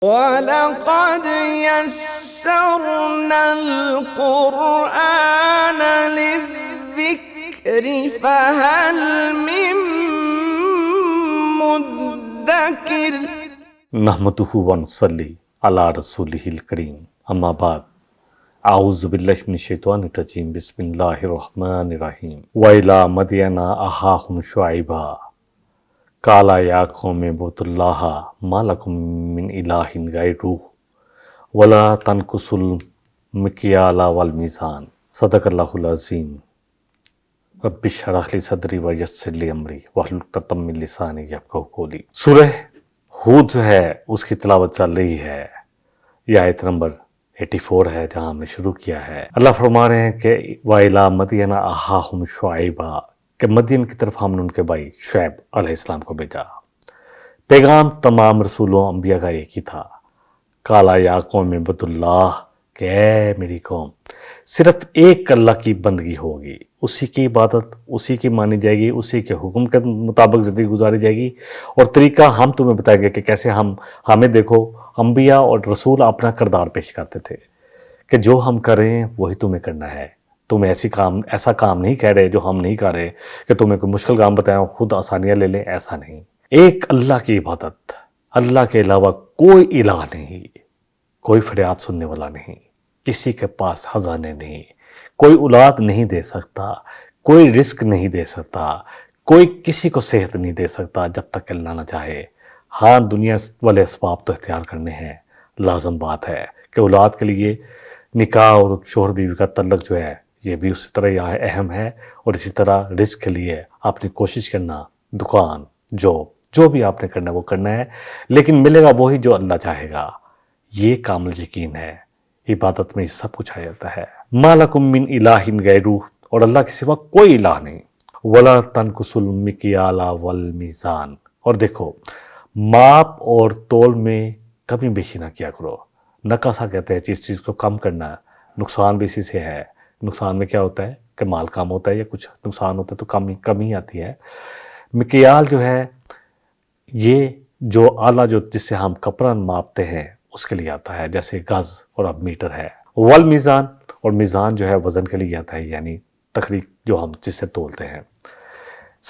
وَلَقَدْ يَسَّرْنَا الْقُرْآنَ لِلذِّكْرِ فَهَلْ مِن مُّدَّكِرٍ نحمدہ ونصلی علی رسولہ الکریم اما بعد اعوذ باللہ من الشیطان الرجیم بسم اللہ الرحمن الرحیم وَإِلَىٰ مَدْيَنَ أَخَاهُمْ شُعَيْبًا قَالَ يَا قَوْمِ اعْبُدُوا اللَّهَ مَا لَكُم مِّنْ إِلَٰهٍ غَيْرُهُ وَلَا تَنْقُصُوا الْمِكْيَالَ وَالْمِيزَانَ صدق اللہ العظیم رب اشرح لی صدری ویسر لی امری واحلل عقدۃ من لسانی یفقہوا قولی۔ سورہ ہود جو ہے اس کی تلاوت چل رہی ہے، یہ آیت نمبر 84 ہے جہاں ہم نے شروع کیا ہے۔ اللہ فرما رہے ہیں کہ وَإِلَىٰ مَدْيَنَ أَخَاهُمْ شُعَيْبًا کہ مدین کی طرف ہم نے ان کے بھائی شعیب علیہ السلام کو بھیجا۔ پیغام تمام رسولوں انبیاء کا ایک ہی تھا، قَالَ يَا قَوْمِ اعْبُدُوا اللَّهَ کہ اے میری قوم صرف ایک اللہ کی بندگی ہوگی، اسی کی عبادت اسی کی مانی جائے گی، اسی کے حکم کے مطابق زندگی گزاری جائے گی، اور طریقہ ہم تمہیں بتائیں گے کہ کیسے ہمیں دیکھو انبیاء اور رسول اپنا کردار پیش کرتے تھے کہ جو ہم کریں وہی تمہیں کرنا ہے، تم ایسا کام نہیں کہہ رہے جو ہم نہیں کر رہے کہ تمہیں کوئی مشکل کام بتائیں خود آسانیاں لے لیں، ایسا نہیں۔ ایک اللہ کی عبادت، اللہ کے علاوہ کوئی الہ نہیں، کوئی فریاد سننے والا نہیں، کسی کے پاس خزانے نہیں، کوئی اولاد نہیں دے سکتا، کوئی رزق نہیں دے سکتا، کوئی کسی کو صحت نہیں دے سکتا جب تک کہ اللہ نہ چاہے۔ ہاں دنیا والے اسباب تو اختیار کرنے ہیں، لازم بات ہے کہ اولاد کے لیے نکاح اور شوہر بیوی کا تعلق جو ہے یہ بھی اسی طرح اہم ہے، اور اسی طرح رزق کے لیے اپنی کوشش کرنا، دکان، جو بھی آپ نے کرنا ہے وہ کرنا ہے، لیکن ملے گا وہی جو اللہ چاہے گا، یہ کامل یقین ہے۔ عبادت میں سب کچھ آ جاتا ہے۔ مَا لَكُم مِّنْ إِلَٰهٍ غَيْرُهُ اور اللہ کے سوا کوئی الہ نہیں۔ وَلَا تَنْقُصُوا الْمِكْيَالَ وَالْمِيزَانَ اور دیکھو ماپ اور تول میں کمی بیشی نہ کیا کرو۔ نقصہ کہتے ہیں جس چیز کو کم کرنا، نقصان بھی اسی سے ہے۔ نقصان میں کیا ہوتا ہے کہ مال کم ہوتا ہے یا کچھ نقصان ہوتا ہے تو کمی آتی ہے۔ مکیال جو ہے یہ جو آلہ جس سے ہم کپڑا ماپتے ہیں اس کے لیے آتا ہے، جیسے گز اور اب میٹر ہے۔ والمیزان اور میزان جو ہے وزن کے لیے آتا ہے، یعنی تخریق جو ہم جس سے تولتے ہیں۔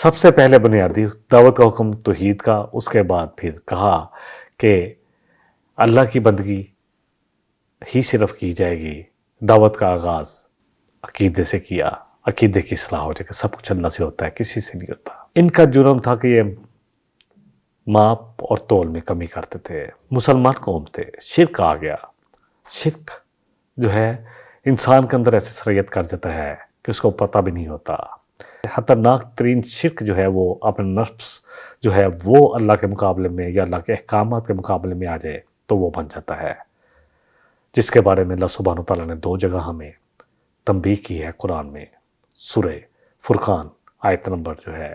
سب سے پہلے بنیادی دعوت کا حکم توحید کا، اس کے بعد پھر کہا کہ اللہ کی بندگی ہی صرف کی جائے گی۔ دعوت کا آغاز عقیدے سے کیا، عقیدے کی اصلاح ہو جائے کہ سب کچھ اللہ سے ہوتا ہے، کسی سے نہیں ہوتا۔ ان کا جرم تھا کہ یہ ماپ اور تول میں کمی کرتے تھے۔ مسلمان قوم تھے، شرک آ گیا۔ شرک جو ہے انسان کے اندر ایسے سریت کر جاتا ہے کہ اس کو پتہ بھی نہیں ہوتا۔ خطرناک ترین شرک جو ہے وہ اپنے نفس جو ہے وہ اللہ کے مقابلے میں یا اللہ کے احکامات کے مقابلے میں آ جائے تو وہ بن جاتا ہے، جس کے بارے میں اللہ سبحانہ وتعالیٰ نے 2 جگہ ہمیں تنبیہ کی ہے قرآن میں۔ سورہ فرقان آیت نمبر جو ہے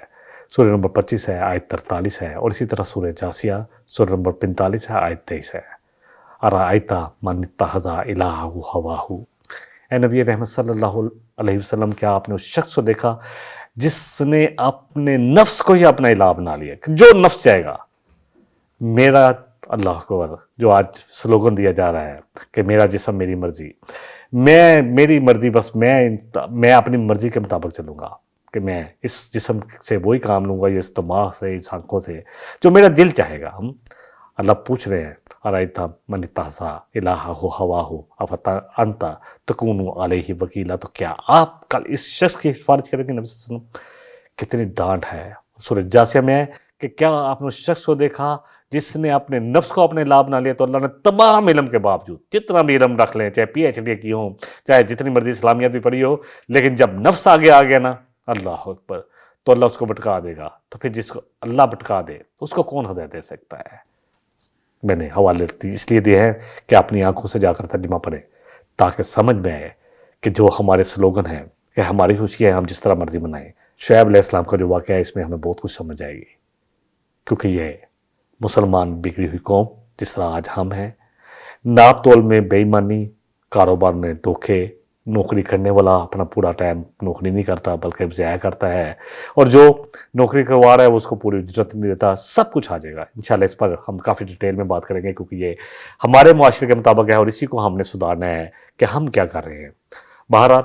سورہ نمبر 25 ہے، آیت 43 ہے، اور اسی طرح سورہ جاسیہ سورہ نمبر 45 ہے، آیت 23 ہے۔ ارأیت من اتخذ الہہ ہواہ اے نبی رحمت صلی اللہ علیہ وسلم کیا آپ نے اس شخص کو دیکھا جس نے اپنے نفس کو ہی اپنا الہ بنا لیا کہ جو نفس چاہے گا میرا، اللہ اکبر، جو آج سلوگن دیا جا رہا ہے کہ میرا جسم میری مرضی، میری مرضی، بس میں اپنی مرضی کے مطابق چلوں گا کہ میں اس جسم سے وہی کام لوں گا، اس دماغ سے، اس آنکھوں سے جو میرا دل چاہے گا۔ اللہ پوچھ رہے ہیں ارأیت من اتخذ الہہ ہواہ افانت تکون علیہ وکیلا تو کیا آپ کل اس شخص کی سفارش کریں گے؟ نبی صلی اللہ علیہ وسلم کتنی ڈانٹ ہے سورہ جاسیہ میں کہ کیا آپ نے اس شخص کو دیکھا جس نے اپنے نفس کو اپنے الہ بنا لیا؟ تو اللہ نے تمام علم کے باوجود، جتنا بھی علم رکھ لیں، چاہے PhD کی ہوں، چاہے جتنی مرضی اسلامیات بھی پڑھی ہو، لیکن جب نفس آگے آ گیا نا، اللہ اکبر، تو اللہ اس کو بھٹکا دے گا۔ تو پھر جس کو اللہ بھٹکا دے اس کو کون ہدایت دے سکتا ہے؟ میں نے حوالے اس لیے دیے ہیں کہ اپنی آنکھوں سے جا کر ترجمہ پڑھیں تاکہ سمجھ میں آئے کہ جو ہمارے سلوگن ہیں کہ ہماری خوشی ہے ہم جس طرح مرضی منائیں۔ شعیب علیہ السلام کا جو واقعہ ہے اس میں ہمیں بہت کچھ سمجھ آئے گی، کیونکہ یہ مسلمان بگڑی ہوئی قوم جس طرح آج ہم ہیں، ناپ تول میں بے ایمانی، کاروبار میں دھوکے، نوکری کرنے والا اپنا پورا ٹائم نوکری نہیں کرتا بلکہ ضائع کرتا ہے، اور جو نوکری کروا رہا ہے وہ اس کو پوری اجرت نہیں دیتا. سب کچھ آ جائے گا انشاءاللہ. اس پر ہم کافی ڈیٹیل میں بات کریں گے کیونکہ یہ ہمارے معاشرے کے مطابق ہے اور اسی کو ہم نے سدھارنا ہے کہ ہم کیا کر رہے ہیں. بہرحال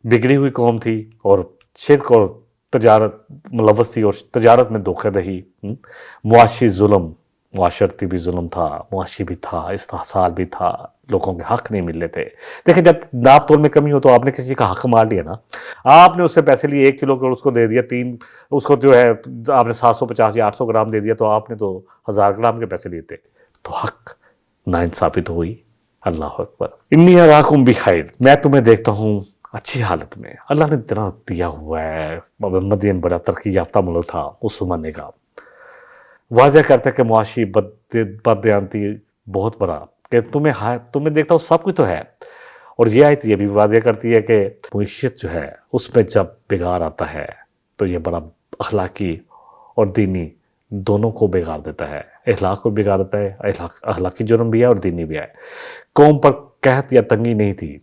بگڑی ہوئی قوم تھی اور شرک اور تجارت ملوث تھی، اور تجارت میں دھوکہ دہی، معاشی ظلم، معاشرتی بھی ظلم تھا، معاشی بھی تھا، استحصال بھی تھا، لوگوں کے حق نہیں مل رہے تھے. دیکھیں جب ناپ تول میں کمی ہو تو آپ نے کسی کا حق مار لیا نا. آپ نے اس سے پیسے لیے 1 کلو اس کو دے دیا، 3 اس کو جو ہے آپ نے 750 یا 800 گرام دے دیا تو آپ نے تو 1000 گرام کے پیسے لیے تھے، تو حق ناانصافی تو ہوئی. اللہ اکبر. انی اراکم بخیر، میں تمہیں دیکھتا ہوں اچھی حالت میں. اللہ نے اتنا دیا ہوا ہے. مدین بڑا ترقی یافتہ ملک تھا اس زمانے کا. واضح کرتا ہے کہ معاشی بددیانتی بہت بڑا، کہ تمہیں دیکھتا ہوں سب کچھ تو ہے. اور یہ آیت یہ بھی واضح کرتی ہے کہ معیشت جو ہے اس میں جب بگاڑ آتا ہے تو یہ بڑا اخلاقی اور دینی دونوں کو بگاڑ دیتا ہے. اخلاق کو بگاڑ دیتا ہے، اخلاقی جرم بھی ہے اور دینی بھی ہے. قوم پر قحط یا تنگی نہیں تھی،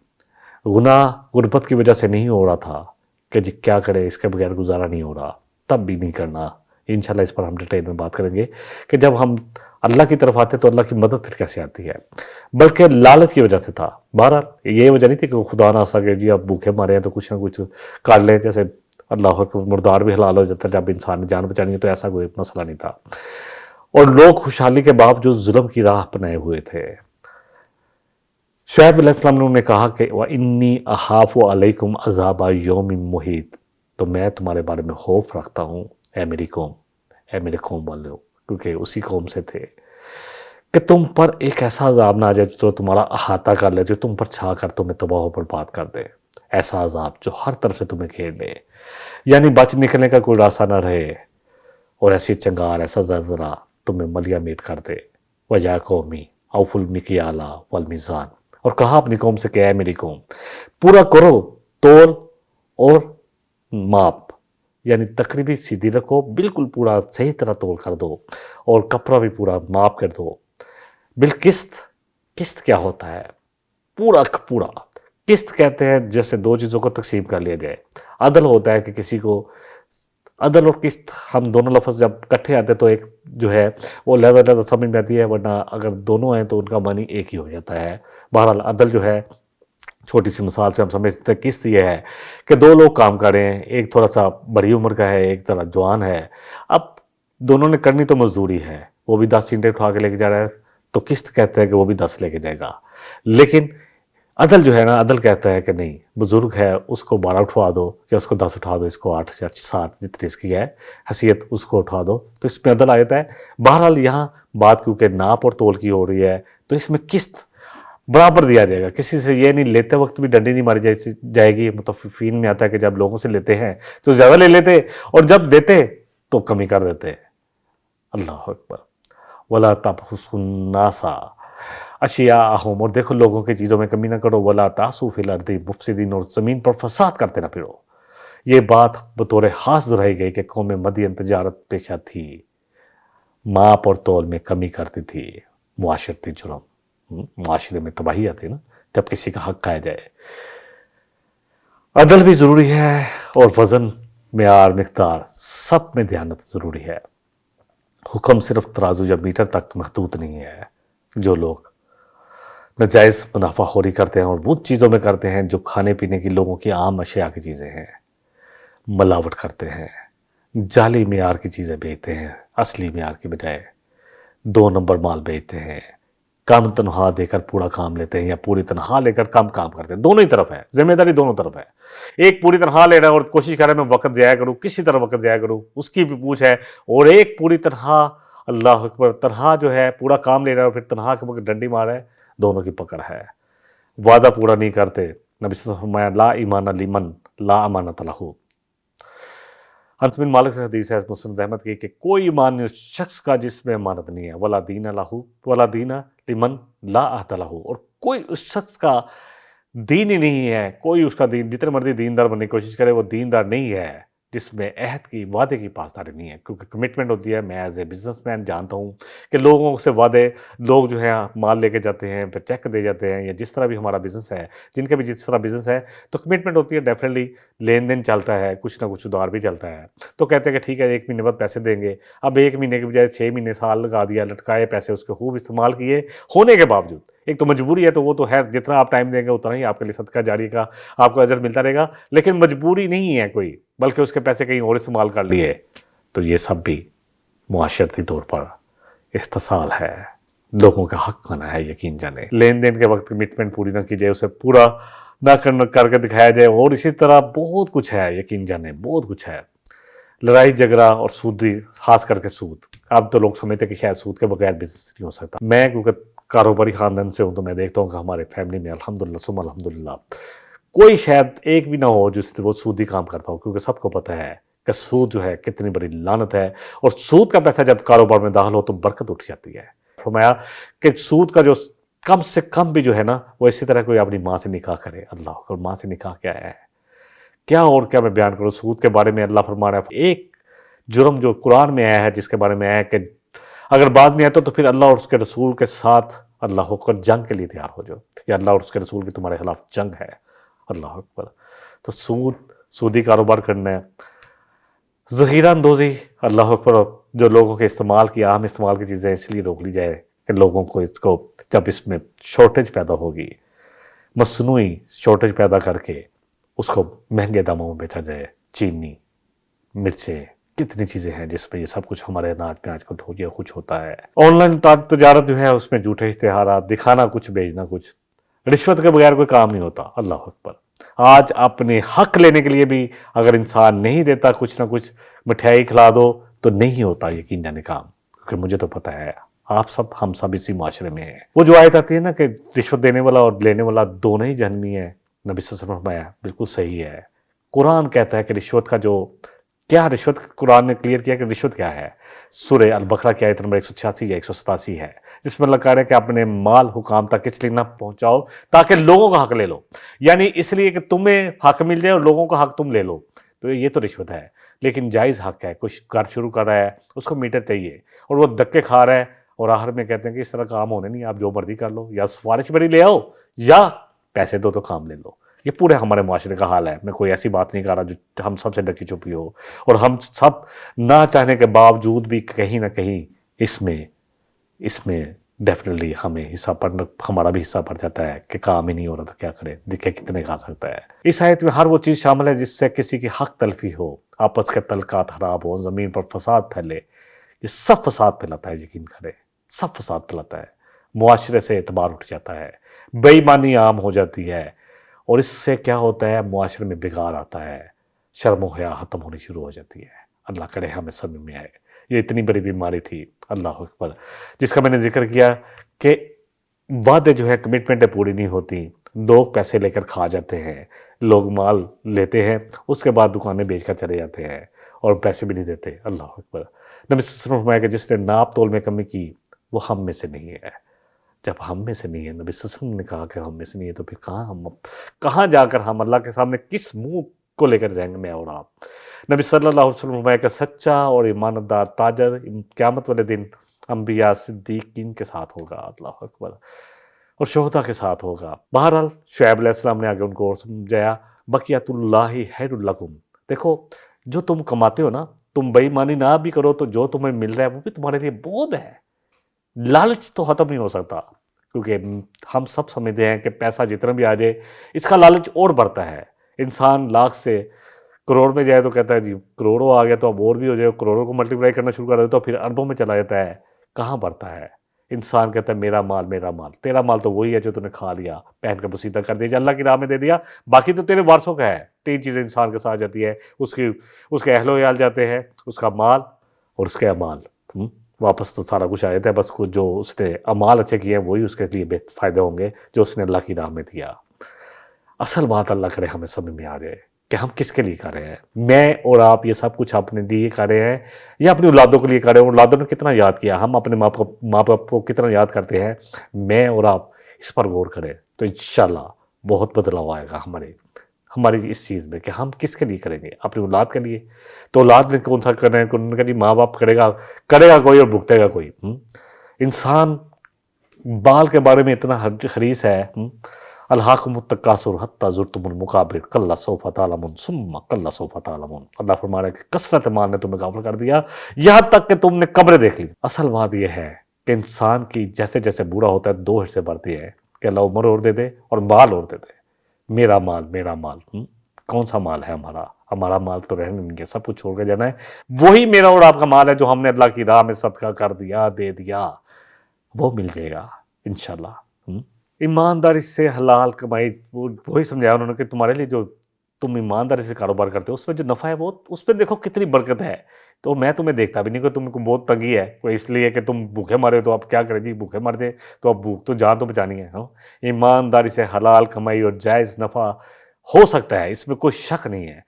گناہ غربت کی وجہ سے نہیں ہو رہا تھا کہ جی کیا کرے اس کے بغیر گزارا نہیں ہو رہا، تب بھی نہیں کرنا. انشاءاللہ اس پر ہم ڈیٹیل میں بات کریں گے کہ جب ہم اللہ کی طرف آتے تو اللہ کی مدد پھر کیسے آتی ہے. بلکہ لالچ کی وجہ سے تھا. بہرحال یہ وجہ نہیں تھی کہ خدا نہ سکے جی اب بھوکے مارے ہیں تو کچھ نہ کچھ کر لیں، جیسے اللہ اکبر مردار بھی حلال ہو جاتا ہے جب انسان نے جان بچانی ہے، تو ایسا کوئی مسئلہ نہیں تھا. اور لوگ خوشحالی کے باوجود ظلم کی راہ اپنائے ہوئے تھے. شعیب علیہ السلام نے کہا کہ وَإِنِّي أَخَافُ عَلَيْكُمْ عَذَابَ يَوْمٍ مُحِيطٍ، تو میں تمہارے بارے میں خوف رکھتا ہوں اے میری قوم، اے میرے قوم والوں، کیونکہ اسی قوم سے تھے، کہ تم پر ایک ایسا عذاب نہ آ جائے جو تمہارا احاطہ کر لے، جو تم پر چھا کر تمہیں تباہ و برباد کر دے. ایسا عذاب جو ہر طرف سے تمہیں گھیر لے، یعنی بچ نکلنے کا کوئی راستہ نہ رہے، اور ایسی چنگار، ایسا زلزلہ تمہیں ملیہ میٹ کر دے. وَيَا قَوْمِ أَوْفُوا الْمِكْيَالَ وَالْمِيزَانَ، اور کہا اپنی قوم سے کہ اے میری قوم پورا کرو تول اور ماپ، یعنی تقریبی سیدھی رکھو، بالکل پورا صحیح طرح تول کر دو، اور کپڑا بھی پورا ماپ کر دو. بالقسط، قسط کیا ہوتا ہے؟ پورا پورا. قسط کہتے ہیں جیسے 2 چیزوں کو تقسیم کر لیا جائے. عدل ہوتا ہے کہ کسی کو، عدل اور قسط ہم دونوں لفظ جب کٹھے آتے تو ایک جو ہے وہ لہذا سمجھ میں آتی ہے، ورنہ اگر دونوں ہیں تو ان کا معنی ایک ہی ہو جاتا ہے. بہرحال عدل جو ہے، چھوٹی سی مثال سے ہم سمجھتے ہیں قسط یہ ہے کہ 2 لوگ کام کر رہے ہیں، ایک تھوڑا سا بڑی عمر کا ہے، ایک ذرا جوان ہے. اب دونوں نے کرنی تو مزدوری ہے، وہ بھی 10 اینٹیں اٹھا کے لے کے جا رہا ہے تو قسط کہتے ہیں کہ وہ بھی 10 لے کے جائے گا. لیکن عدل جو ہے نا، عدل کہتا ہے کہ نہیں، بزرگ ہے اس کو 12 اٹھوا دو، یا اس کو 10 اٹھا دو، اس کو 8 یا 7 جتنی اس کی ہے حیثیت اس کو اٹھا دو، تو اس میں عدل آ جاتا ہے. بہرحال یہاں بات کیونکہ ناپ اور تول کی ہو رہی ہے تو اس میں قسط برابر دیا جائے گا. کسی سے یہ نہیں، لیتے وقت بھی ڈنڈی نہیں ماری جائے گی. متفقین میں آتا ہے کہ جب لوگوں سے لیتے ہیں تو زیادہ لے لیتے، اور جب دیتے تو کمی کر دیتے. اللہ اکبر. وَلَا تَبْخَسُوا النَّاسَ أَشْيَاءَهُمْ، اور دیکھو لوگوں کی چیزوں میں کمی نہ کرو. وَلَا تَعْثُوا فِي الْأَرْضِ مُفْسِدِينَ، اور زمین پر فساد کرتے نہ پھرو. یہ بات بطور خاص دہرائی گئی کہ قوم مدین تجارت پیشہ تھی، ماپ اور تول میں کمی کرتی تھی. معاشرتی جرم، معاشرے میں تباہی آتی نا جب کسی کا حق کھایا جائے. عدل بھی ضروری ہے، اور وزن، معیار، مقدار سب میں دیانت ضروری ہے. حکم صرف ترازو یا میٹر تک محدود نہیں ہے. جو لوگ ناجائز منافع خوری کرتے ہیں اور وہ چیزوں میں کرتے ہیں جو کھانے پینے کی لوگوں کی عام اشیاء کی چیزیں ہیں، ملاوٹ کرتے ہیں، جعلی معیار کی چیزیں بیچتے ہیں اصلی معیار کی بجائے، 2 نمبر مال بیچتے ہیں، کم تنخواہ دے کر پورا کام لیتے ہیں یا پوری تنخواہ لے کر کم کام کرتے ہیں. دونوں ہی طرف ہے، ذمہ داری دونوں طرف ہے. ایک پوری تنخواہ لے رہا ہے اور کوشش کر رہا ہے میں وقت ضائع کروں، کسی طرح وقت ضائع کروں، اس کی بھی پوچھ ہے. اور ایک پوری تنخواہ، اللہ اکبر، تنخواہ جو ہے پورا کام لے رہا ہے اور پھر تنخواہ کے وقت ڈنڈی مار رہا ہے. دونوں کی پکڑ ہے. وعدہ پورا نہیں کرتے. نبی صلی اللہ علیہ وسلم نے فرمایا لا ایمان لمن لا امانت لہ. انس بن مالک سے حدیث ہے مسند احمد کی کہ کوئی ایمان نہیں اس شخص کا جس میں امانت نہیں ہے. ولا دین لہ ولا دین لمن لا عہد لہ، اور کوئی اس شخص کا دین ہی نہیں ہے، کوئی اس کا دین جتنے مرضی دیندار بننے کی کوشش کرے وہ دیندار نہیں ہے جس میں عہد کی وعدے کی پاسداری نہیں ہے، کیونکہ کمٹمنٹ ہوتی ہے۔ میں ایز اے بزنس مین جانتا ہوں کہ لوگوں سے وعدے، لوگ جو ہے مال لے کے جاتے ہیں، پھر چیک دے جاتے ہیں، یا جس طرح بھی ہمارا بزنس ہے، جن کا بھی جس طرح بزنس ہے، تو کمٹمنٹ ہوتی ہے، ڈیفینیٹلی لین دین چلتا ہے، کچھ نہ کچھ ادھار بھی چلتا ہے، تو کہتے ہیں کہ ٹھیک ہے 1 مہینے بعد پیسے دیں گے۔ اب 1 مہینے کے بجائے 6 مہینے سال لگا دیا، لٹکائے پیسے، اس کے خوب استعمال کیے ہونے کے باوجود۔ ایک تو مجبوری ہے، تو وہ تو ہے، جتنا آپ ٹائم دیں گے اتنا ہی آپ کے لیے صدقہ جاری کا آپ کو اجر ملتا رہے گا، لیکن مجبوری نہیں ہے کوئی، بلکہ اس کے پیسے کہیں اور استعمال کر لیے، تو یہ سب بھی معاشرتی طور پر اختصال ہے، لوگوں کا حق بنا ہے۔ یقین جانے لین دین کے وقت کمٹمنٹ پوری نہ کی جائے، اسے پورا نہ کر کے دکھایا جائے، اور اسی طرح بہت کچھ ہے، یقین جانے بہت کچھ ہے۔ لڑائی جھگڑا اور سودی، خاص کر کے سود، اب تو لوگ سمجھتے ہیں کہ شاید سود کے بغیر بزنس نہیں ہو سکتا۔ میں کیونکہ کاروباری خاندان سے ہوں، تو میں دیکھتا ہوں کہ ہمارے فیملی میں الحمدللہ ثم الحمدللہ کوئی شاید ایک بھی نہ ہو جس سے وہ سودی کام کرتا ہو، کیونکہ سب کو پتہ ہے کہ سود جو ہے کتنی بڑی لعنت ہے، اور سود کا پیسہ جب کاروبار میں داخل ہو تو برکت اٹھ جاتی ہے۔ فرمایا کہ سود کا جو کم سے کم بھی جو ہے نا، وہ اسی طرح کوئی اپنی ماں سے نکاح کرے۔ اللہ اکبر، ماں سے نکاح کیا ہے، کیا اور کیا میں بیان کروں سود کے بارے میں۔ اللہ فرما رہا ہے ایک جرم جو قرآن میں آیا ہے، جس کے بارے میں آیا ہے کہ اگر بات نہیں آتا تو پھر اللہ اور اس کے رسول کے ساتھ اللہ اکبر جنگ کے لیے تیار ہو جاؤ، یا اللہ اور اس کے رسول کی تمہارے خلاف جنگ ہے۔ اللہ اکبر۔ تو سودی کاروبار کرنا ہے، ذخیرہ اندوزی، اللہ اکبر، جو لوگوں کے استعمال کی، عام استعمال کی چیزیں اس لیے روک لی جائے کہ لوگوں کو اس کو جب اس میں شارٹیج پیدا ہوگی، مصنوعی شارٹیج پیدا کر کے اس کو مہنگے داموں میں بیچا جائے۔ چینی، مرچیں، کتنی چیزیں ہیں جس میں یہ سب کچھ ہمارے اناج میں آج کل ہو کچھ ہوتا ہے۔ آن لائن تجارت جو ہے اس میں جھوٹے اشتہارات، دکھانا کچھ بیچنا کچھ، رشوت کے بغیر کوئی کام نہیں ہوتا۔ اللہ اکبر۔ آج اپنے حق لینے کے لیے بھی اگر انسان نہیں دیتا، کچھ نہ کچھ مٹھائی کھلا دو تو نہیں ہوتا یقین جانے کام، کیونکہ مجھے تو پتہ ہے آپ سب، ہم سب اسی معاشرے میں ہیں۔ وہ جو آیت آتی ہے نا کہ رشوت دینے والا اور لینے والا دونوں ہی جہنمی ہے، نبی صلی اللہ علیہ وسلم نے فرمایا بالکل صحیح ہے۔ قرآن کہتا ہے کہ رشوت کا جو کیا، رشوت قرآن نے کلیئر کیا کہ رشوت کیا ہے۔ سورہ البقرہ کی آیت نمبر 186 یا 187 ہے، جس میں اللہ کہہ رہے ہیں کہ اپنے مال حکام تک اس لیے نہ پہنچاؤ تاکہ لوگوں کا حق لے لو، یعنی اس لیے کہ تمہیں حق مل جائے اور لوگوں کا حق تم لے لو، تو یہ تو رشوت ہے۔ لیکن جائز حق ہے، کچھ کار شروع کر رہا ہے، اس کو میٹر چاہیے، اور وہ دھکے کھا رہا ہے، اور آخر میں کہتے ہیں کہ اس طرح کام ہونے نہیں، آپ جو مرضی کر لو، یا سفارش بڑی لے آؤ یا پیسے دو تو کام لے لو۔ یہ پورے ہمارے معاشرے کا حال ہے۔ میں کوئی ایسی بات نہیں کر رہا جو ہم سب سے ڈکی چھپی ہو، اور ہم سب نہ چاہنے کے باوجود بھی کہیں نہ کہیں اس میں ڈیفینیٹلی ہمیں حصہ پڑنا، ہمارا بھی حصہ پڑ جاتا ہے کہ کام ہی نہیں ہو رہا تو کیا کرے، دیکھے کتنے کھا سکتا ہے۔ اس آیت میں ہر وہ چیز شامل ہے جس سے کسی کی حق تلفی ہو، آپس کے تعلقات خراب ہو، زمین پر فساد پھیلے، یہ سب فساد پھیلاتا ہے، یقین کرے سب فساد پھیلاتا ہے۔ معاشرے سے اعتبار اٹھ جاتا ہے، بے ایمانی عام ہو جاتی ہے، اور اس سے کیا ہوتا ہے، معاشرے میں بگاڑ آتا ہے، شرم و حیا ختم ہونی شروع ہو جاتی ہے۔ اللہ کرے ہمیں سمجھ میں آئے۔ یہ اتنی بڑی بیماری تھی، اللہ اکبر، جس کا میں نے ذکر کیا کہ وعدے جو ہے، کمٹمنٹیں پوری نہیں ہوتی، لوگ پیسے لے کر کھا جاتے ہیں، لوگ مال لیتے ہیں، اس کے بعد دکانیں بیچ کر چلے جاتے ہیں اور پیسے بھی نہیں دیتے۔ اللہ اکبر۔ نبی صلی اللہ علیہ وسلم نے فرمایا کہ جس نے ناپ تول میں کمی کی وہ ہم میں سے نہیں ہے۔ جب ہم میں سے نہیں ہے، نبی صلی اللہ علیہ وسلم نے کہا کہ ہم میں سے نہیں ہے، تو پھر کہاں جا کر ہم اللہ کے سامنے کس منہ کو لے کر جائیں گے میں اور آپ؟ نبی صلی اللہ علیہ وسلم نے فرمایا کہ سچا اور ایماندار تاجر قیامت والے دن انبیاء صدیقین کے ساتھ ہوگا، اللہ اکبر، اور شہداء کے ساتھ ہوگا۔ بہرحال شعیب علیہ السلام نے آگے ان کو اور سمجھایا، بقیت اللہ خیر لکم، دیکھو جو تم کماتے ہو نا، تم بے ایمانی نہ بھی کرو تو جو تمہیں مل رہا ہے وہ بھی تمہارے لیے بہت ہے۔ لالچ تو ختم نہیں ہو سکتا، کیونکہ ہم سب سمجھتے ہیں کہ پیسہ جتنا بھی آ جائے اس کا لالچ اور بڑھتا ہے۔ انسان لاکھ سے کروڑ میں جائے تو کہتا ہے جی کروڑوں آ گیا تو اب اور بھی ہو جائے، کروڑوں کو ملٹیپلائی کرنا شروع کر دے تو پھر اربوں میں چلا جاتا ہے۔ کہاں بڑھتا ہے؟ انسان کہتا ہے میرا مال میرا مال، تیرا مال تو وہی ہے جو تو نے کھا لیا، پہن کے بسیدہ کر دیا، اللہ کی راہ میں دے دیا، باقی تو تیرے وارثوں کا ہے۔ 3 چیزیں انسان کے ساتھ جاتی ہے، اس کے اہل و عیال جاتے ہیں، اس کا مال اور اس کے اعمال، واپس تو سارا کچھ آ جاتا ہے، بس کچھ جو اس نے اعمال اچھے کیے ہیں وہی اس کے لیے فائدے ہوں گے جو اس نے اللہ کی راہ میں دیا۔ اصل بات اللہ کرے ہمیں سمجھ میں آ جائے کہ ہم کس کے لیے کر رہے ہیں۔ میں اور آپ یہ سب کچھ اپنے لیے کر رہے ہیں یا اپنی اولادوں کے لیے کر رہے ہیں؟ اولادوں نے کتنا یاد کیا، ہم اپنے ماں باپ کو کتنا یاد کرتے ہیں؟ میں اور آپ اس پر غور کریں تو انشاءاللہ بہت بدلاؤ آئے گا ہماری اس چیز میں کہ ہم کس کے لیے کریں گے؟ اپنی اولاد کے لیے؟ تو اولاد میں کون سا کرنا ہے؟ ان کا ماں باپ کرے گا کوئی اور بھگتے گا کوئی۔ انسان بال کے بارے میں اتنا حریص ہے، الہاکم التکاثر حتی زرتم المقابر کلا سوف تعلمون ثم کلا سوف تعلمون۔ اللہ فرما رہا ہے کہ کثرت مال نے تمہیں غافل کر دیا یہاں تک کہ تم نے قبریں دیکھ لی۔ اصل بات یہ ہے کہ انسان کی جیسے جیسے بوڑھا ہوتا ہے دو حصے بڑھتی ہے کہ اللہ عمر اور دے دے اور مال اور دے دے۔ میرا مال میرا مال، کون سا مال ہے ہمارا؟ ہمارا مال تو رہنے نہیں ہے، سب کچھ چھوڑ کے جانا ہے۔ وہی میرا اور آپ کا مال ہے جو ہم نے اللہ کی راہ میں صدقہ کر دیا، دے دیا، وہ مل جائے گا انشاءاللہ۔ ایمانداری سے حلال کمائی، وہی سمجھایا انہوں نے کہ تمہارے لیے جو تم ایمانداری سے کاروبار کرتے ہو اس میں جو نفع ہے وہ اس پہ دیکھو کتنی برکت ہے۔ تو میں تمہیں دیکھتا بھی نہیں کہ تم کو بہت تنگی ہے کوئی اس لیے کہ تم بھوکے مرے ہو، تو آپ کیا کریں جی؟ بھوکے مر جائے تو اب بھوک تو جان تو بچانی ہے۔ ایمانداری سے حلال کمائی اور جائز نفع ہو سکتا ہے، اس میں کوئی شک نہیں ہے،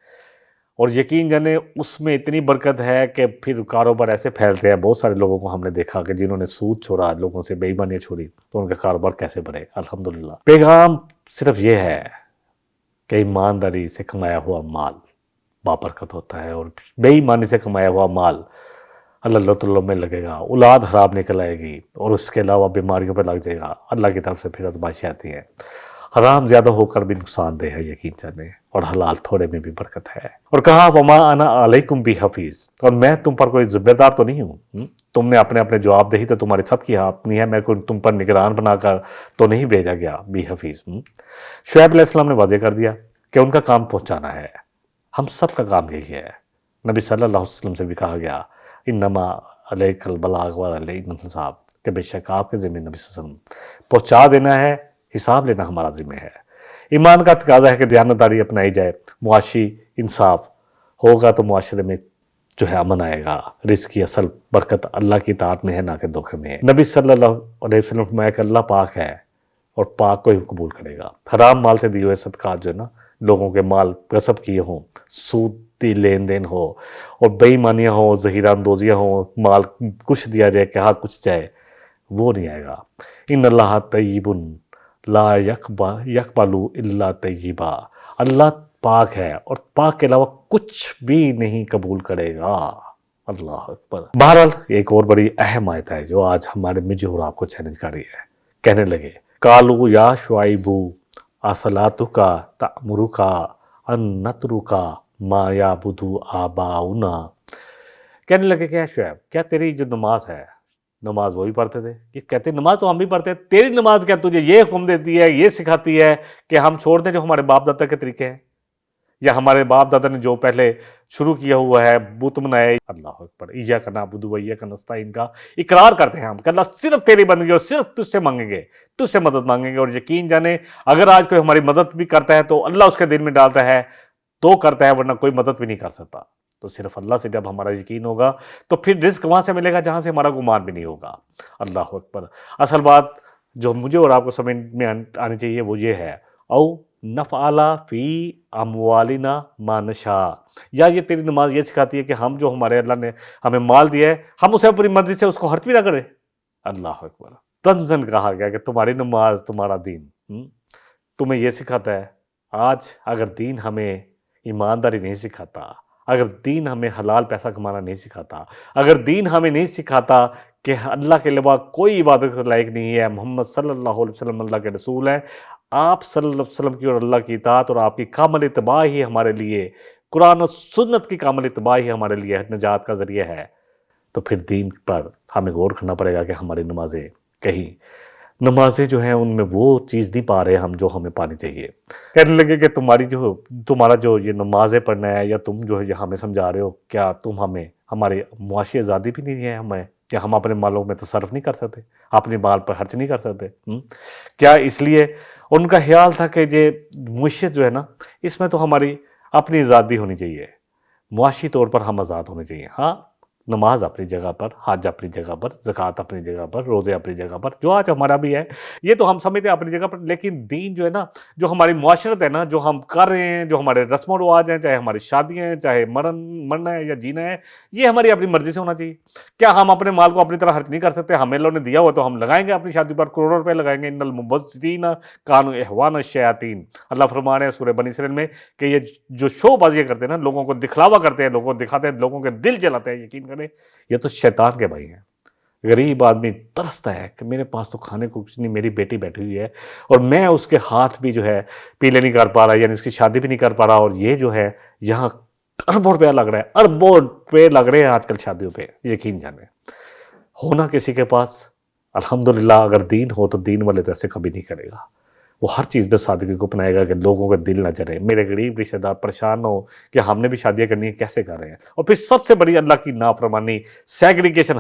اور یقین جانے اس میں اتنی برکت ہے کہ پھر کاروبار ایسے پھیلتے ہیں۔ بہت سارے لوگوں کو ہم نے دیکھا کہ جنہوں نے سود چھوڑا، لوگوں سے بے ایمانیاں چھوڑی، تو ان کا کاروبار کیسے بڑھے۔ الحمدللہ پیغام صرف یہ ہے کہ ایمانداری سے کمایا ہوا مال بابرکت ہوتا ہے، اور بے ایمانی سے کمایا ہوا مال اللہ تعالیٰ میں لگے گا، اولاد خراب نکل آئے گی، اور اس کے علاوہ بیماریوں پہ لگ جائے گا۔ اللہ کی طرف سے پھر آزمائشیں آتی ہیں۔ حرام زیادہ ہو کر بھی نقصان دہ ہے یقین جانے، اور حلال تھوڑے میں بھی برکت ہے۔ اور کہا وما انا علیکم بحفیظ، اور میں تم پر کوئی ذمہ دار تو نہیں ہوں، تم نے اپنے جواب دہی تو تمہاری سب کی اپنی ہے، میں کوئی تم پر نگران بنا کر تو نہیں بھیجا گیا بحفیظ۔ شعیب علیہ السلام نے واضح کر دیا کہ ان کا کام پہنچانا ہے، ہم سب کا کام یہی ہے۔ نبی صلی اللہ علیہ وسلم سے بھی کہا گیا انما علیک البلاغ وعلینا الحساب، کہ بے شک آپ کے ذمہ نبی صلی اللہ علیہ وسلم پہنچا دینا ہے، حساب لینا ہمارا ذمہ ہے۔ ایمان کا تقاضا ہے کہ دیانتداری اپنائی جائے، معاشی انصاف ہوگا تو معاشرے میں جو ہے امن آئے گا۔ رزق کی اصل برکت اللہ کی اطاعت میں ہے، نہ کہ دھوکے میں ہے۔ نبی صلی اللہ علیہ وسلم فرمایا کہ اللہ پاک ہے اور پاک کو ہی قبول کرے گا۔ حرام مال سے دیے ہوئے صدقات جو ہے نا، لوگوں کے مال غصب کیے ہوں، سودی لین دین ہو، اور بے ایمانیاں ہوں، ذخیرہ اندوزیاں ہوں، مال کچھ دیا جائے کہ ہاں کچھ جائے، وہ نہیں آئے گا۔ ان اللہ طیب لا یقبل الا طیبا، اللہ پاک ہے اور پاک کے علاوہ کچھ بھی نہیں قبول کرے گا۔ اللہ اکبر۔ بہرحال ایک اور بڑی اہم آیت ہے جو آج ہمارے مجھے اور آپ کو چیلنج کر رہی ہے۔ کہنے لگے قالوا یا شعیب اصلاتک تأمرک ان نترک ما یعبد آباؤنا، کہنے لگے کہ شعیب کیا تیری جو نماز ہے، نماز وہ بھی پڑھتے تھے؟ یہ کہتے ہیں نماز تو ہم بھی پڑھتے ہیں، تیری نماز کیا تجھے یہ حکم دیتی ہے، یہ سکھاتی ہے کہ ہم چھوڑ دیں جو ہمارے باپ دادا کے طریقے ہیں، یا ہمارے باپ دادا نے جو پہلے شروع کیا ہوا ہے بت بنائے۔ اللہ اکبر۔ ایاک نعبد و ایاک نستعین کا اقرار کرتے ہیں ہم کہ اللہ صرف تیری بندگی اور صرف تجھ سے مانگیں گے، تجھ سے مدد مانگیں گے، اور یقین جانے اگر آج کوئی ہماری مدد بھی کرتا ہے تو اللہ اس کے دل میں ڈالتا ہے تو کرتا ہے، ورنہ کوئی مدد بھی نہیں کر سکتا۔ تو صرف اللہ سے جب ہمارا یقین ہوگا تو پھر رزق وہاں سے ملے گا جہاں سے ہمارا گمان بھی نہیں ہوگا۔ اللہ اکبر۔ اصل بات جو مجھے اور آپ کو سمجھ میں آنی چاہیے وہ یہ ہے او نفعل فی اموالنا ما نشاء، یا یہ تیری نماز یہ سکھاتی ہے کہ ہم جو ہمارے اللہ نے ہمیں مال دیا ہے ہم اسے اپنی مرضی سے اس کو خرچ بھی نہ کریں۔ اللہ اکبر۔ تنزن کہا گیا کہ تمہاری نماز تمہارا دین تمہیں یہ سکھاتا ہے۔ آج اگر دین ہمیں ایمانداری نہیں سکھاتا، اگر دین ہمیں حلال پیسہ کمانا نہیں سکھاتا، اگر دین ہمیں نہیں سکھاتا کہ اللہ کے علاوہ کوئی عبادت کے لائق نہیں ہے، محمد صلی اللہ علیہ وسلم اللہ کے رسول ہیں، آپ صلی اللہ علیہ وسلم کی اور اللہ کی اطاعت اور آپ کی کامل اتباع ہی ہمارے لیے، قرآن و سنت کی کامل اتباع ہی ہمارے لیے نجات کا ذریعہ ہے، تو پھر دین پر ہمیں غور کرنا پڑے گا کہ ہماری نمازیں کہیں نمازیں جو ہیں ان میں وہ چیز نہیں پا رہے ہم جو ہمیں پانی چاہیے۔ کہنے لگے کہ تمہارا جو یہ نمازیں پڑھنا ہے یا تم جو ہے ہمیں سمجھا رہے ہو، کیا تم ہمیں ہماری معاشی آزادی بھی نہیں ہے ہمیں، کیا ہم اپنے مالوں میں تصرف نہیں کر سکتے، اپنے مال پر خرچ نہیں کر سکتے؟ کیا اس لیے ان کا خیال تھا کہ یہ معیشت جو ہے نا اس میں تو ہماری اپنی آزادی ہونی چاہیے، معاشی طور پر ہم آزاد ہونے چاہیے۔ ہاں نماز اپنی جگہ پر، حج اپنی جگہ پر، زکوٰۃ اپنی جگہ پر، روزے اپنی جگہ پر، جو آج ہمارا بھی ہے یہ تو ہم سمجھتے ہیں اپنی جگہ پر، لیکن دین جو ہے نا، جو ہماری معاشرت ہے نا، جو ہم کر رہے ہیں، جو ہمارے رسم و رواج ہیں، چاہے ہماری شادیاں ہیں، چاہے مرنا ہے یا جینا ہے، یہ ہماری اپنی مرضی سے ہونا چاہیے۔ کیا ہم اپنے مال کو اپنی طرح خرچ نہیں کر سکتے؟ ہمیں اللہ نے دیا ہوا تو ہم لگائیں گے، اپنی شادی پر کروڑوں روپے لگائیں گے۔ ان المبذرین کانوا اخوان الشیاطین، اللہ فرما رہے ہیں سورہ بنی اسرائیل میں کہ یہ جو شو بازیاں کرتے ہیں نا، لوگوں کو دکھلاوا کرتے ہیں، لوگوں کو دکھاتے ہیں، لوگوں کے دل جلاتے ہیں، یقین کریں یہ تو شیطان کے بھائی ہیں۔ غریب آدمی ترستا ہے کہ میرے پاس تو کھانے کو کچھ نہیں، میری بیٹی بیٹھی ہوئی ہے اور میں اس کے ہاتھ بھی جو ہے پیلے نہیں کر پا رہا، یعنی اس کی شادی بھی نہیں کر پا رہا، اور یہ جو ہے یہاں اربوں روپیہ لگ رہا ہے، اربوں روپے لگ رہے ہیں آج کل شادیوں پہ، یقین جانے۔ ہونا کسی کے پاس الحمدللہ، اگر دین ہو تو دین والے تو ایسے کبھی نہیں کرے گا، وہ ہر چیز میں سادگی کو اپنائے گا کہ لوگوں کا دل نہ جلے، میرے غریب رشتہ دار پریشان نہ ہو کہ ہم نے بھی شادیاں کرنی ہے، کیسے کر رہے ہیں۔ اور پھر سب سے بڑی اللہ کی نافرمانی، سیگریگیشن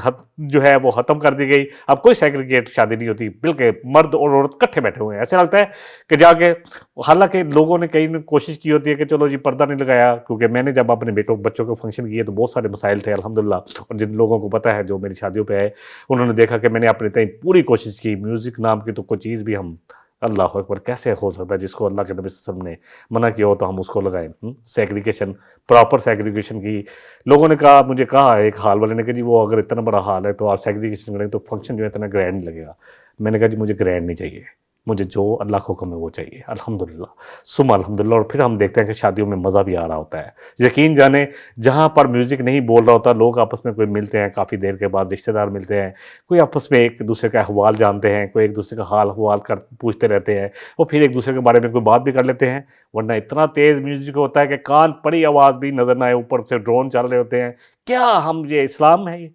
جو ہے وہ ختم کر دی گئی، اب کوئی سیگریگیٹ شادی نہیں ہوتی، بلکہ مرد اور عورت کٹھے بیٹھے ہوئے ہیں، ایسے لگتا ہے کہ جا کے، حالانکہ لوگوں نے کئی کوشش کی ہوتی ہے کہ چلو جی پردہ نہیں لگایا، کیونکہ میں نے جب اپنے بچوں کے فنکشن کیے تو بہت سارے مسائل تھے الحمدللہ، اور جن لوگوں کو پتہ ہے جو میری شادیوں پہ ہے انہوں نے دیکھا کہ میں نے اپنے تئیں پوری کوشش کی، میوزک نام کی تو کوئی چیز بھی ہم، اللہ اکبر، کیسے ہو سکتا ہے جس کو اللہ کے نبی صلی اللہ علیہ وسلم نے منع کیا ہو تو ہم اس کو لگائیں۔ سیگریگیشن، پراپر سیگریگیشن کی، لوگوں نے کہا، مجھے کہا ایک ہال والے نے کہ جی وہ اگر اتنا بڑا ہال ہے تو آپ سیگریگیشن کریں تو فنکشن جو ہے اتنا گرینڈ نہیں لگے گا۔ میں نے کہا جی مجھے گرینڈ نہیں چاہیے، مجھے جو اللہ کا حکم ہے وہ چاہیے، الحمدللہ ثم الحمدللہ۔ اور پھر ہم دیکھتے ہیں کہ شادیوں میں مزہ بھی آ رہا ہوتا ہے، یقین جانے جہاں پر میوزک نہیں بول رہا ہوتا، لوگ آپس میں کوئی ملتے ہیں، کافی دیر کے بعد رشتہ دار ملتے ہیں، کوئی آپس میں ایک دوسرے کا احوال جانتے ہیں، کوئی ایک دوسرے کا حال احوال پوچھتے رہتے ہیں، اور پھر ایک دوسرے کے بارے میں کوئی بات بھی کر لیتے ہیں، ورنہ اتنا تیز میوزک ہوتا ہے کہ کان پڑی آواز بھی نظر نہ آئے، اوپر سے ڈرون چل رہے ہوتے ہیں۔ کیا ہم، یہ اسلام ہے؟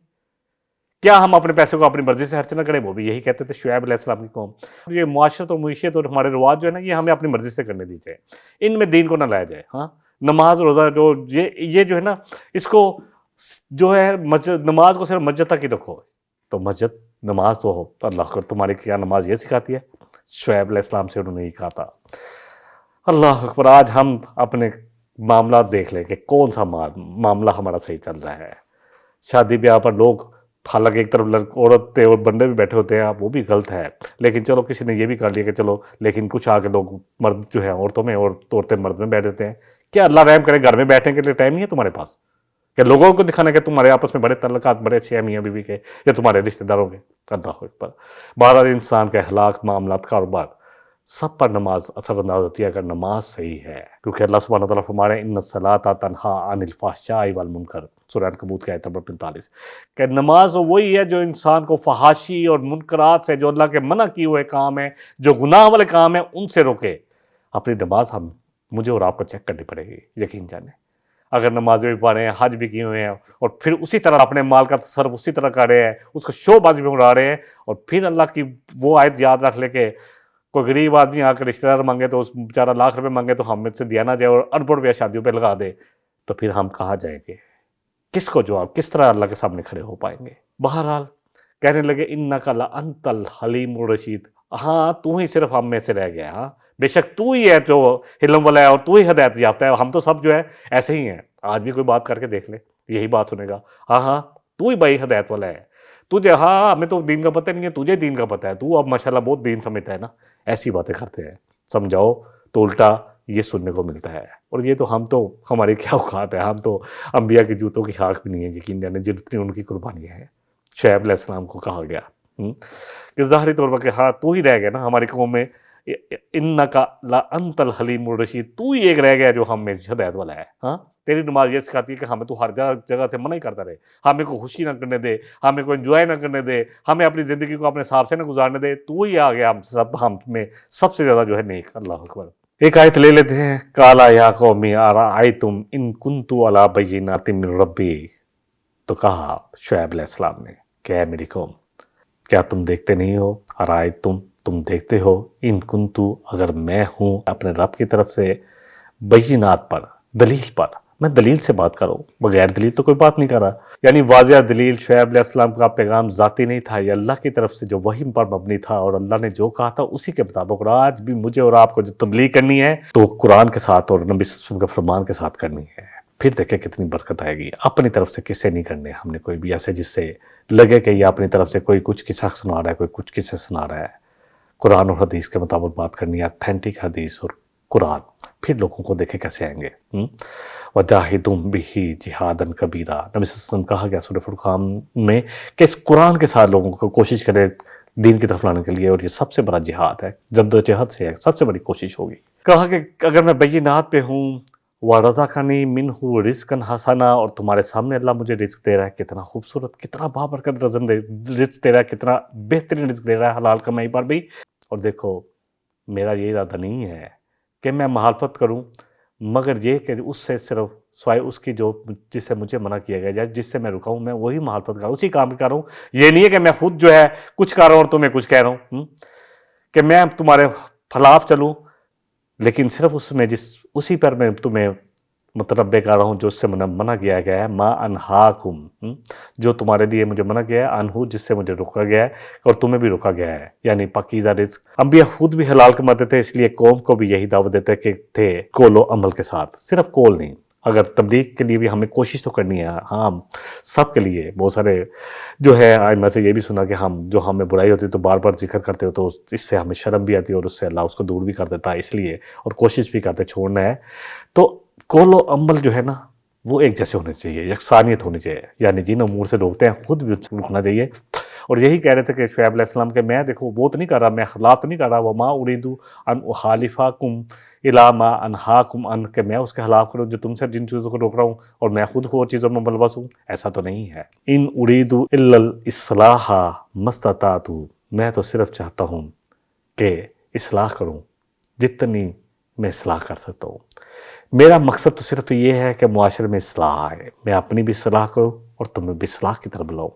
کیا ہم اپنے پیسے کو اپنی مرضی سے خرچ نہ کریں؟ وہ بھی یہی کہتے تھے شعیب علیہ السلام کی قوم۔ یہ معاشرت اور معیشت اور ہمارے رواج جو ہے نا، یہ ہمیں اپنی مرضی سے کرنے دی جائے، ان میں دین کو نہ لایا جائے۔ ہاں، نماز روزہ جو یہ جو ہے نا، اس کو جو ہے نماز کو صرف مسجد تک ہی رکھو، تو مسجد نماز تو ہو، اللہ کو تمہاری کیا نماز یہ سکھاتی ہے؟ شعیب علیہ السلام سے انہوں نے یہ کہا تھا۔ اللہ اکبر، آج ہم اپنے معاملات دیکھ لیں کہ کون سا معاملہ ہمارا صحیح چل رہا ہے۔ شادی بیاہ پر لوگ، حالانکہ ایک طرف عورتیں اور بندے بھی بیٹھے ہوتے ہیں، وہ بھی غلط ہے، لیکن چلو کسی نے یہ بھی کر لیا کہ چلو، لیکن کچھ آگے لوگ مرد جو ہے عورتوں میں اور عورتیں مرد میں بیٹھ دیتے ہیں۔ کیا اللہ رحم کرے، گھر میں بیٹھنے کے لیے ٹائم نہیں ہے تمہارے پاس کہ لوگوں کو دکھانا کہ تمہارے آپس میں بڑے تعلقات بڑے اچھے ہیں میاں بیوی کے یا تمہارے رشتہ داروں کے؟ اللہ اکبر۔ بہرحال انسان کا اخلاق، معاملات، کاروبار، سب پر نماز اثر انداز ہوتی ہے اگر نماز صحیح ہے، کیونکہ اللہ سبحانہ وتعالیٰ فرما رہے ہیں ان الصلاۃ تنہیٰ عن الفحشاء والمنکر، سورہ عنکبوت کی آیت نمبر 45، کہ نماز وہی ہے جو انسان کو فحاشی اور منکرات سے، جو اللہ کے منع کیے ہوئے کام ہیں، جو گناہ والے کام ہیں، ان سے روکے۔ اپنی نماز مجھے اور آپ کو چیک کرنی پڑے گی، یقین جانے۔ اگر نمازیں بھی پڑھ رہے ہیں، حج بھی کیے ہوئے ہیں، اور پھر اسی طرح اپنے مال کا تصرف اسی طرح کر رہے ہیں، اس کو شو بازی میں اڑا رہے ہیں، اور پھر اللہ کی وہ آیت یاد رکھ لے کہ کوئی غریب آدمی آ کر رشتہ دار مانگے تو اس بیچارہ لاکھ روپے مانگے تو ہم سے دیا نہ جائے، اور اربوں روپیہ شادیوں پہ لگا دے، تو پھر ہم کہاں جائیں گے؟ کس کو جواب، کس طرح اللہ کے سامنے کھڑے ہو پائیں گے؟ بہرحال کہنے لگے انک لانت الحلیم الرشید، ہاں تو ہی صرف ہم میں سے رہ گیا، ہاں بے شک تو ہی ہے جو حلم والا ہے اور تو ہی ہدایت یافتہ ہے، ہم تو سب جو ہے ایسے ہی ہیں۔ آج بھی کوئی بات کر کے دیکھ لے، یہی بات سنے گا، ہاں ہاں تو ہی بھائی ہدایت والا ہے، تجھے، ہاں ہمیں تو دین کا پتہ نہیں ہے، تجھے دین کا پتہ ہے، تو اب ماشاءاللہ بہت دین سمجھتا ہے نا، ایسی باتیں کرتے ہیں، سمجھاؤ تو الٹا یہ سننے کو ملتا ہے۔ اور یہ تو ہماری کیا اوقات ہے، ہم تو انبیاء کی جوتوں کی خاک بھی نہیں ہے، یقین جانے جتنی ان کی قربانی ہے۔ شعیب علیہ السلام کو کہا گیا کہ ظاہری طور پر کہ ہاں تو ہی رہ گیا نا ہماری قوم میں، انک لانت الحلیم الرشید، تو ہی ایک رہ گیا جو ہم میں ہدایت والا ہے۔ ہاں تیری نماز یہ سکھاتی ہے کہ ہمیں تو ہر جگہ سے منع ہی کرتا رہے، ہمیں کوئی خوشی نہ کرنے دے، ہمیں کوئی انجوائے نہ کرنے دے، ہمیں اپنی زندگی کو اپنے حساب سے نہ گزارنے دے، تو ہی آ گیا ہم میں سب سے زیادہ جو ہے نیک۔ اللہ اکبر۔ ایک آیت لے لیتے ہیں، قالا یا قوم ارأیتم ان کنت علی بینۃ من ربی، تو کہا شعیب علیہ السلام نے کہ اے میری قوم، کیا تم دیکھتے نہیں ہو، تم دیکھتے ہو، ان کنتو، اگر میں ہوں اپنے رب کی طرف سے، بینات پر، دلیل پر، میں دلیل سے بات کروں، بغیر دلیل تو کوئی بات نہیں کر رہا، یعنی واضح دلیل۔ شعیب علیہ السلام کا پیغام ذاتی نہیں تھا، یہ اللہ کی طرف سے جو وحی پر مبنی تھا، اور اللہ نے جو کہا تھا اسی کے مطابق۔ اور آج بھی مجھے اور آپ کو جو تبلیغ کرنی ہے تو قرآن کے ساتھ اور نبی صلی اللہ علیہ وسلم کے فرمان کے ساتھ کرنی ہے۔ پھر دیکھیں کتنی برکت آئے گی۔ اپنی طرف سے قصے نہیں کرنے ہم نے کوئی بھی ایسے جس سے لگے کہ یہ اپنی طرف سے کوئی کچھ قصہ سنا رہا ہے، کوئی کچھ قصے سنا رہا ہے۔ قرآن اور حدیث کے مطابق بات کرنی ہے، اتھینٹک حدیث اور قرآن، پھر لوگوں کو دیکھے کیسے آئیں گے۔ وَجَاهِدُهُم بِهِ جِهَادًا كَبِيرًا، نبی صلی اللہ علیہ وسلم کہا گیا سورہ فرقان میں کہ اس قرآن کے ساتھ لوگوں کو کوشش کرے دین کی طرف لانے کے لیے، اور یہ سب سے بڑا جہاد ہے، جد و جہد سے ہے، سب سے بڑی کوشش ہوگی۔ کہا کہ اگر میں بینات پہ ہوں وَرَزَقَنِي مِنْهُ رِزْقًا حَسَنًا، اور تمہارے سامنے اللہ مجھے رزق دے رہا ہے، کتنا خوبصورت، کتنا بابرکت رزق دے رہا ہے، کتنا بہترین رزق دے رہا ہے حلال کمائی پر بھی، اور دیکھو میرا یہ ارادہ نہیں ہے کہ میں مخالفت کروں، مگر یہ کہ اس سے صرف سوائے اس کی جو جس سے مجھے منع کیا گیا جائے، جس سے میں رکا ہوں، میں وہی مخالفت کروں، اسی کام کر رہا ہوں۔ یہ نہیں ہے کہ میں خود جو ہے کچھ کر رہا ہوں اور تمہیں کچھ کہہ رہا ہوں، کہ میں تمہارے خلاف چلوں، لیکن صرف اس میں اسی پر میں تمہیں متنبع کر رہا ہوں جو اس سے منع کیا گیا ہے۔ ما انہاکم، جو تمہارے لیے مجھے منع کیا ہے، انہو جس سے مجھے روکا گیا ہے اور تمہیں بھی روکا گیا ہے، یعنی پاکیزہ رزق۔ انبیاء خود بھی حلال کماتے تھے، اس لیے قوم کو بھی یہی دعوت دیتے کہ تھے قول و عمل کے ساتھ، صرف قول نہیں۔ اگر تبلیغ کے لیے بھی ہمیں کوشش تو کرنی ہے، ہاں سب کے لیے، بہت سارے جو ہے میں سے یہ بھی سنا کہ جو ہمیں برائی ہوتی تو بار بار ذکر کرتے ہو، تو اس سے ہمیں شرم بھی آتی ہے اور اس سے اللہ اس کو دور بھی کر دیتا ہے، اس لیے اور کوشش بھی کرتے چھوڑنا ہے۔ تو قول و عمل جو ہے نا وہ ایک جیسے ہونے چاہیے، یکسانیت ہونی چاہیے، یعنی جن امور سے روکتے ہیں خود بھی رکنا چاہیے۔ اور یہی کہہ رہے تھے کہ شعیب علیہ السلام کہ میں دیکھو وہ تو نہیں کر رہا، میں خلاف تو نہیں کر رہا، وما اريد ان اخالفکم الی ما انہاکم عنہ، کہ میں اس کے خلاف کروں جو تم سے جن چیزوں کو روک رہا ہوں اور میں خود اور چیزوں میں ملوث ہوں، ایسا تو نہیں ہے۔ ان اريد الا الاصلاح ما استطعت، میں تو صرف چاہتا ہوں کہ اصلاح کروں جتنی میں اصلاح کر سکتا ہوں۔ میرا مقصد تو صرف یہ ہے کہ معاشرے میں اصلاح آئے، میں اپنی بھی اصلاح کروں اور تمہیں بھی اصلاح کی طرف بلاؤں۔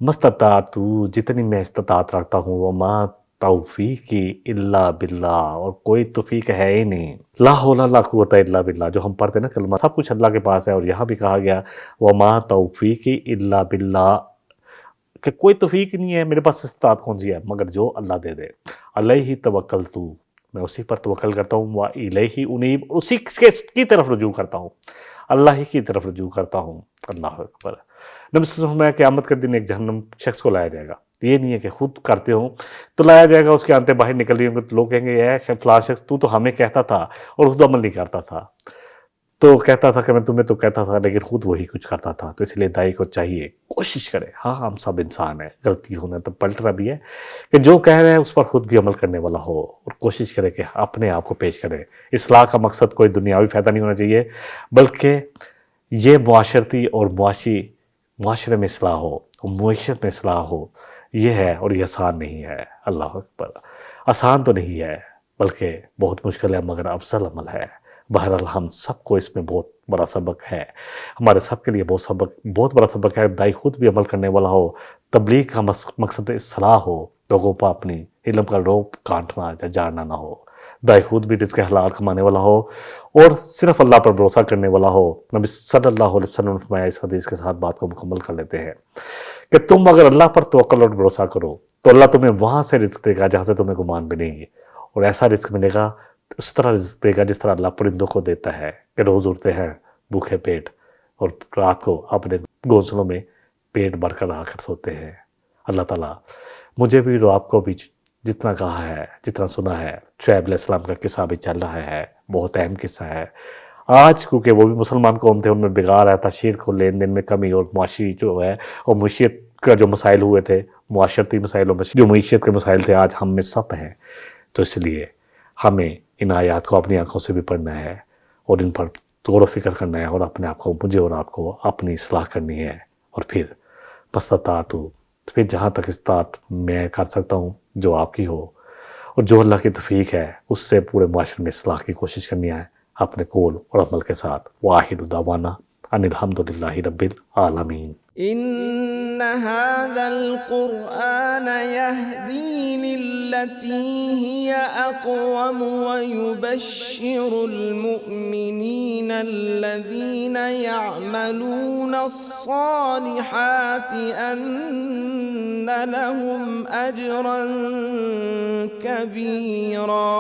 مستطاعت، جتنی میں استطاعت رکھتا ہوں، وما توفیقی الا باللہ، اور کوئی توفیق ہے ہی نہیں، لا حول ولا قوت الا باللہ، جو ہم پڑھتے ہیں نا کلمہ، سب کچھ اللہ کے پاس ہے۔ اور یہاں بھی کہا گیا وما توفیقی الا باللہ، کہ کوئی توفیق نہیں ہے، میرے پاس استطاعت کون سی ہے مگر جو اللہ دے دے۔ علیہ توکلت، میں اسی پر توکل کرتا ہوں، وَإِلَيْهِ أُنِيبُ، اسی کی طرف رجوع کرتا ہوں، اللہ ہی کی طرف رجوع کرتا ہوں۔ اللہ اکبر۔ نبی صلی اللہ علیہ وسلم میں قیامت کے دن ایک جہنم شخص کو لایا جائے گا، یہ نہیں ہے کہ خود کرتے ہوں تو لایا جائے گا، اس کے آنتیں باہر نکل رہی ہوں گے تو لوگ کہیں گے اے فلاں شخص تو ہمیں کہتا تھا اور خود عمل نہیں کرتا تھا، تو کہتا تھا کہ میں تمہیں تو کہتا تھا لیکن خود وہی کچھ کرتا تھا۔ تو اس لیے دائی کو چاہیے کوشش کرے، ہاں ہم سب انسان ہیں، غلطی ہونا تو پلٹنا بھی ہے، کہ جو کہہ رہے ہیں اس پر خود بھی عمل کرنے والا ہو اور کوشش کرے کہ اپنے آپ کو پیش کرے۔ اصلاح کا مقصد کوئی دنیاوی فائدہ نہیں ہونا چاہیے، بلکہ یہ معاشرتی اور معاشرے میں اصلاح ہو، معیشت میں اصلاح ہو، یہ ہے، اور یہ آسان نہیں ہے۔ اللہ اکبر۔ آسان تو نہیں ہے بلکہ بہت مشکل ہے، مگر افضل عمل ہے۔ بہرحال ہم سب کو اس میں بہت بڑا سبق ہے، ہمارے سب کے لیے بہت بڑا سبق ہے۔ دائی خود بھی عمل کرنے والا ہو، تبلیغ کا مقصد اصلاح ہو، لوگوں پر اپنی علم کا روپ کانٹنا یا جاننا نہ ہو۔ دائی خود بھی رزق حلال کمانے والا ہو اور صرف اللہ پر بھروسہ کرنے والا ہو۔ نبی صلی اللہ علیہ وسلم نے فرمایا، اس حدیث کے ساتھ بات کو مکمل کر لیتے ہیں، کہ تم اگر اللہ پر توکل اور بھروسہ کرو تو اللہ تمہیں وہاں سے رزق دے گا جہاں سے تمہیں گمان بھی نہیں ہے، اور ایسا رزق ملے گا، اس طرح رزق دے گا جس طرح اللہ پرندوں کو دیتا ہے کہ روز اڑتے ہیں بھوکے پیٹ اور رات کو اپنے گھونسلوں میں پیٹ بھر کر آ کر سوتے ہیں۔ اللہ تعالیٰ مجھے بھی اور آپ کو بھی جتنا کہا ہے، جتنا سنا ہے، شعیب علیہ السلام کا قصہ بھی چل رہا ہے، بہت اہم قصہ ہے آج، کیونکہ وہ بھی مسلمان قوم تھے، ان میں بگاڑ آیا تھا، شرک اور لین دین میں کمی، اور معاشی جو ہے اور معیشت کا جو مسائل ہوئے تھے، معاشرتی مسائلوں میں جو معیشت کے مسائل تھے، آج ہم میں سب ہیں۔ تو اس لیے ہمیں ان آیات کو اپنی آنکھوں سے بھی پڑھنا ہے اور ان پر غور و فکر کرنا ہے، اور اپنے آپ کو، مجھے اور آپ کو اپنی اصلاح کرنی ہے، اور پھر مستطاعت، پھر جہاں تک استطاعت میں کر سکتا ہوں جو آپ کی ہو اور جو اللہ کی توفیق ہے، اس سے پورے معاشرے میں اصلاح کی کوشش کرنی ہے اپنے قول اور عمل کے ساتھ۔ وآخر دعوانا ان الحمدللہ رب العالمین۔ إن هذا القرآن يهدي للتي هي أقوم ويبشر المؤمنين الذين يعملون الصالحات أن لهم أجرا كبيرا